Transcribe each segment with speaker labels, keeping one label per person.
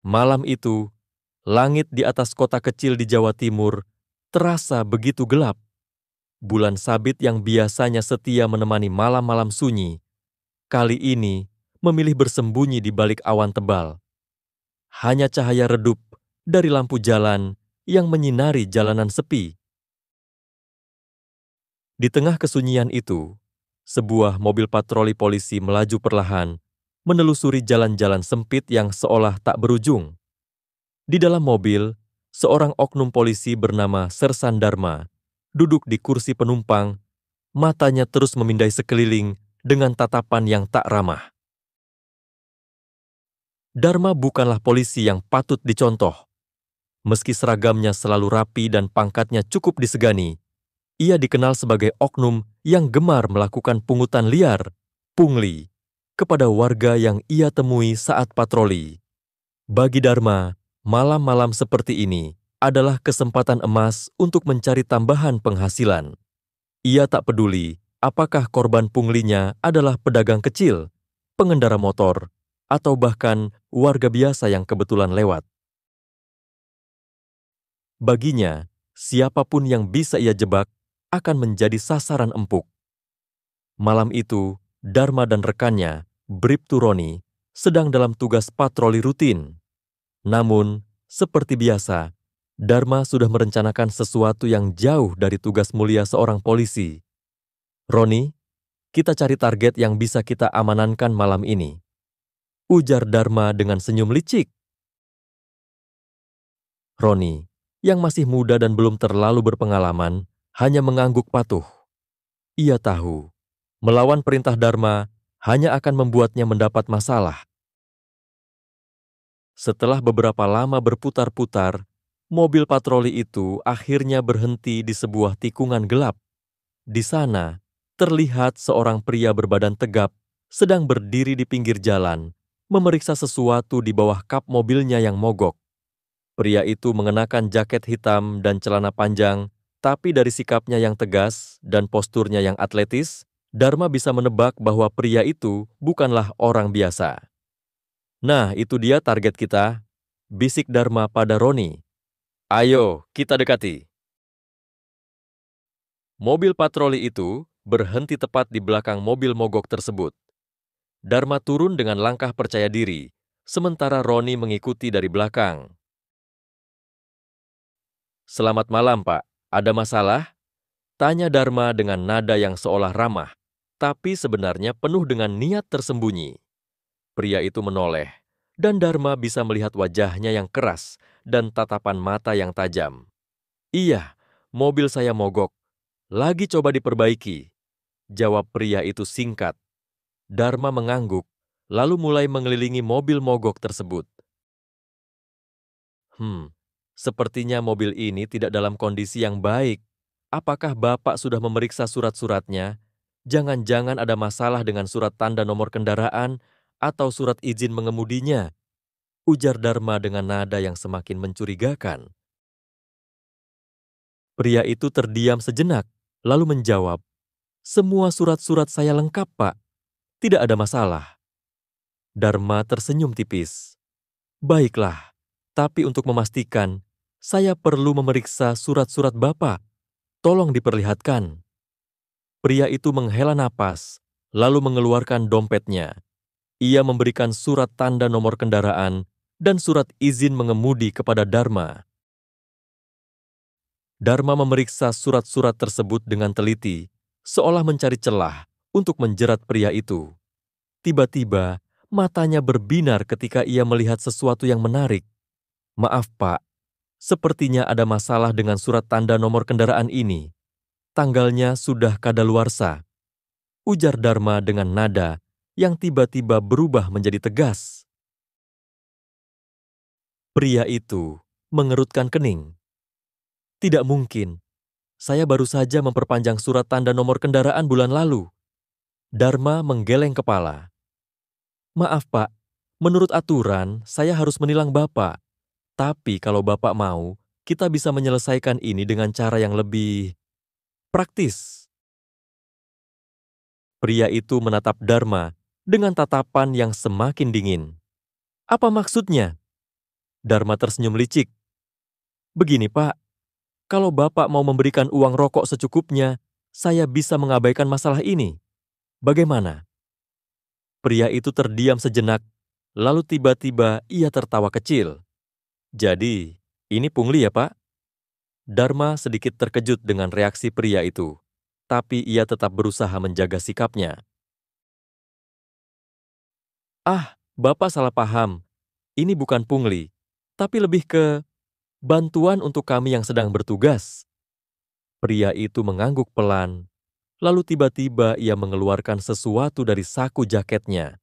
Speaker 1: Malam itu, langit di atas kota kecil di Jawa Timur terasa begitu gelap. Bulan sabit yang biasanya setia menemani malam-malam sunyi, kali ini memilih bersembunyi di balik awan tebal. Hanya cahaya redup dari lampu jalan yang menyinari jalanan sepi. Di tengah kesunyian itu, sebuah mobil patroli polisi melaju perlahan, menelusuri jalan-jalan sempit yang seolah tak berujung. Di dalam mobil, seorang oknum polisi bernama Sersan Dharma duduk di kursi penumpang, matanya terus memindai sekeliling dengan tatapan yang tak ramah. Dharma bukanlah polisi yang patut dicontoh. Meski seragamnya selalu rapi dan pangkatnya cukup disegani, ia dikenal sebagai oknum yang gemar melakukan pungutan liar, pungli, kepada warga yang ia temui saat patroli. Bagi Dharma, malam-malam seperti ini adalah kesempatan emas untuk mencari tambahan penghasilan. Ia tak peduli apakah korban punglinya adalah pedagang kecil, pengendara motor, atau bahkan warga biasa yang kebetulan lewat. Baginya, siapapun yang bisa ia jebak akan menjadi sasaran empuk. Malam itu, Dharma dan rekannya, Bribtu Roni, sedang dalam tugas patroli rutin. Namun, seperti biasa, Dharma sudah merencanakan sesuatu yang jauh dari tugas mulia seorang polisi. "Roni, kita cari target yang bisa kita amanankan malam ini," ujar Dharma dengan senyum licik. Roni, yang masih muda dan belum terlalu berpengalaman, hanya mengangguk patuh. Ia tahu, melawan perintah Dharma hanya akan membuatnya mendapat masalah. Setelah beberapa lama berputar-putar, mobil patroli itu akhirnya berhenti di sebuah tikungan gelap. Di sana, terlihat seorang pria berbadan tegap sedang berdiri di pinggir jalan, memeriksa sesuatu di bawah kap mobilnya yang mogok. Pria itu mengenakan jaket hitam dan celana panjang, tapi dari sikapnya yang tegas dan posturnya yang atletis, Dharma bisa menebak bahwa pria itu bukanlah orang biasa. "Nah, itu dia target kita," bisik Dharma pada Roni. "Ayo, kita dekati." Mobil patroli itu berhenti tepat di belakang mobil mogok tersebut. Dharma turun dengan langkah percaya diri, sementara Roni mengikuti dari belakang. "Selamat malam, Pak. Ada masalah?" tanya Dharma dengan nada yang seolah ramah, tapi sebenarnya penuh dengan niat tersembunyi. Pria itu menoleh, dan Dharma bisa melihat wajahnya yang keras dan tatapan mata yang tajam. "Iya, mobil saya mogok. Lagi coba diperbaiki," jawab pria itu singkat. Dharma mengangguk, lalu mulai mengelilingi mobil mogok tersebut. Sepertinya mobil ini tidak dalam kondisi yang baik. Apakah Bapak sudah memeriksa surat-suratnya? Jangan-jangan ada masalah dengan surat tanda nomor kendaraan atau surat izin mengemudinya," ujar Dharma dengan nada yang semakin mencurigakan. Pria itu terdiam sejenak, lalu menjawab, "Semua surat-surat saya lengkap, Pak. Tidak ada masalah." Dharma tersenyum tipis. "Baiklah, tapi untuk memastikan, saya perlu memeriksa surat-surat Bapak. Tolong diperlihatkan." Pria itu menghela napas, lalu mengeluarkan dompetnya. Ia memberikan surat tanda nomor kendaraan dan surat izin mengemudi kepada Dharma. Dharma memeriksa surat-surat tersebut dengan teliti, seolah mencari celah untuk menjerat pria itu. Tiba-tiba, matanya berbinar ketika ia melihat sesuatu yang menarik. "Maaf, Pak, sepertinya ada masalah dengan surat tanda nomor kendaraan ini. Tanggalnya sudah kadaluarsa," ujar Dharma dengan nada yang tiba-tiba berubah menjadi tegas. Pria itu mengerutkan kening. "Tidak mungkin. Saya baru saja memperpanjang surat tanda nomor kendaraan bulan lalu." Dharma menggeleng kepala. "Maaf, Pak. Menurut aturan, saya harus menilang Bapak. Tapi kalau Bapak mau, kita bisa menyelesaikan ini dengan cara yang lebih praktis." Pria itu menatap Dharma dengan tatapan yang semakin dingin. "Apa maksudnya?" Dharma tersenyum licik. Begini, Pak, kalau Bapak mau memberikan uang rokok secukupnya, saya bisa mengabaikan masalah ini. Bagaimana? Pria itu terdiam sejenak, lalu tiba-tiba ia tertawa kecil. Jadi, ini pungli ya, Pak? Dharma sedikit terkejut dengan reaksi pria itu, tapi ia tetap berusaha menjaga sikapnya. Ah, Bapak salah paham. Ini bukan pungli, tapi lebih ke bantuan untuk kami yang sedang bertugas. Pria itu mengangguk pelan, lalu tiba-tiba ia mengeluarkan sesuatu dari saku jaketnya.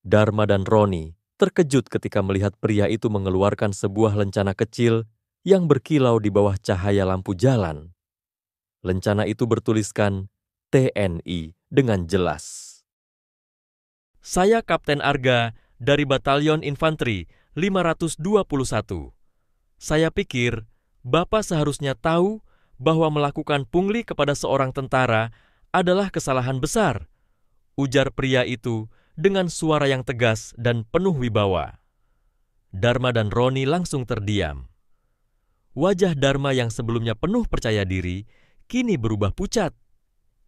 Speaker 1: Dharma dan Roni terkejut ketika melihat pria itu mengeluarkan sebuah lencana kecil yang berkilau di bawah cahaya lampu jalan. Lencana itu bertuliskan TNI dengan jelas. Saya Kapten Arga dari Batalion Infanteri 521. Saya pikir Bapak seharusnya tahu bahwa melakukan pungli kepada seorang tentara adalah kesalahan besar, ujar pria itu dengan suara yang tegas dan penuh wibawa. Dharma dan Roni langsung terdiam. Wajah Dharma yang sebelumnya penuh percaya diri, kini berubah pucat.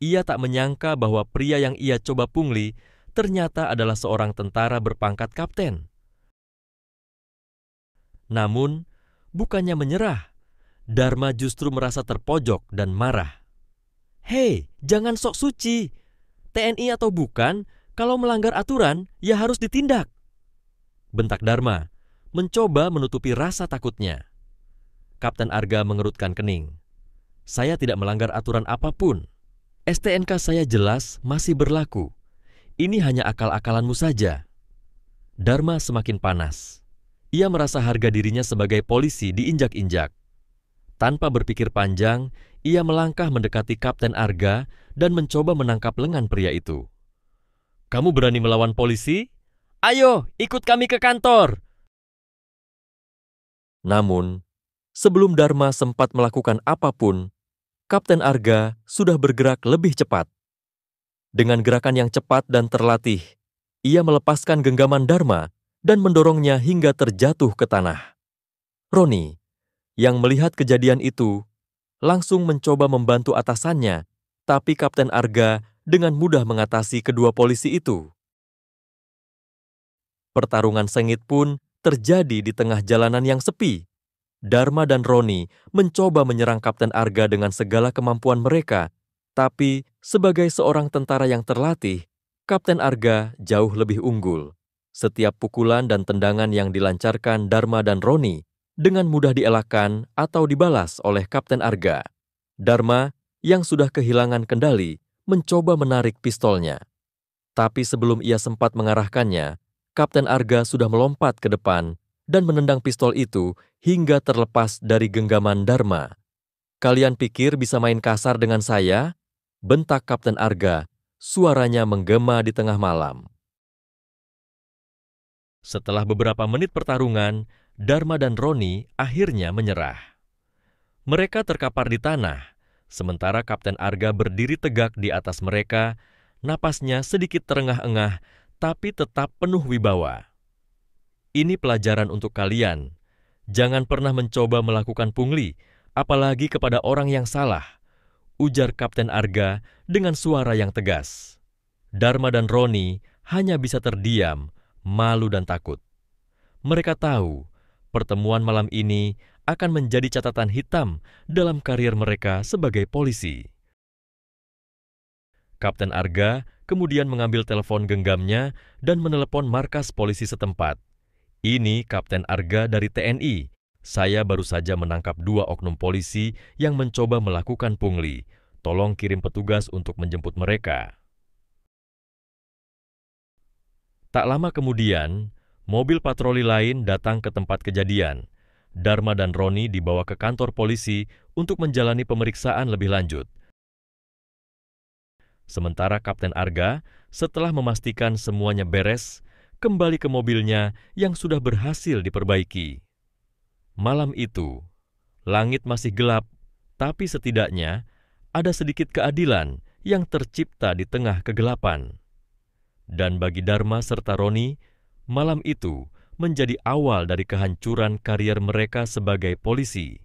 Speaker 1: Ia tak menyangka bahwa pria yang ia coba pungli ternyata adalah seorang tentara berpangkat kapten. Namun, bukannya menyerah, Dharma justru merasa terpojok dan marah. Hei, jangan sok suci. TNI atau bukan, kalau melanggar aturan, ya harus ditindak. Bentak Dharma, mencoba menutupi rasa takutnya. Kapten Arga mengerutkan kening. Saya tidak melanggar aturan apapun. STNK saya jelas masih berlaku. Ini hanya akal-akalanmu saja. Dharma semakin panas. Ia merasa harga dirinya sebagai polisi diinjak-injak. Tanpa berpikir panjang, ia melangkah mendekati Kapten Arga dan mencoba menangkap lengan pria itu. Kamu berani melawan polisi? Ayo, ikut kami ke kantor! Namun, sebelum Dharma sempat melakukan apapun, Kapten Arga sudah bergerak lebih cepat. Dengan gerakan yang cepat dan terlatih, ia melepaskan genggaman Dharma dan mendorongnya hingga terjatuh ke tanah. Roni, yang melihat kejadian itu, langsung mencoba membantu atasannya, tapi Kapten Arga dengan mudah mengatasi kedua polisi itu. Pertarungan sengit pun terjadi di tengah jalanan yang sepi. Dharma dan Roni mencoba menyerang Kapten Arga dengan segala kemampuan mereka, tapi sebagai seorang tentara yang terlatih, Kapten Arga jauh lebih unggul. Setiap pukulan dan tendangan yang dilancarkan Dharma dan Roni dengan mudah dielakkan atau dibalas oleh Kapten Arga. Dharma, yang sudah kehilangan kendali, mencoba menarik pistolnya. Tapi sebelum ia sempat mengarahkannya, Kapten Arga sudah melompat ke depan dan menendang pistol itu hingga terlepas dari genggaman Dharma. Kalian pikir bisa main kasar dengan saya? Bentak Kapten Arga, suaranya menggema di tengah malam. Setelah beberapa menit pertarungan, Dharma dan Roni akhirnya menyerah. Mereka terkapar di tanah, sementara Kapten Arga berdiri tegak di atas mereka, napasnya sedikit terengah-engah, tapi tetap penuh wibawa. Ini pelajaran untuk kalian. Jangan pernah mencoba melakukan pungli, apalagi kepada orang yang salah, ujar Kapten Arga dengan suara yang tegas. Dharma dan Roni hanya bisa terdiam, malu dan takut. Mereka tahu pertemuan malam ini akan menjadi catatan hitam dalam karir mereka sebagai polisi. Kapten Arga kemudian mengambil telepon genggamnya dan menelepon markas polisi setempat. Ini Kapten Arga dari TNI. Saya baru saja menangkap 2 oknum polisi yang mencoba melakukan pungli. Tolong kirim petugas untuk menjemput mereka. Tak lama kemudian, mobil patroli lain datang ke tempat kejadian. Dharma dan Roni dibawa ke kantor polisi untuk menjalani pemeriksaan lebih lanjut. Sementara Kapten Arga, setelah memastikan semuanya beres, kembali ke mobilnya yang sudah berhasil diperbaiki. Malam itu, langit masih gelap, tapi setidaknya ada sedikit keadilan yang tercipta di tengah kegelapan. Dan bagi Dharma serta Roni, malam itu menjadi awal dari kehancuran karier mereka sebagai polisi.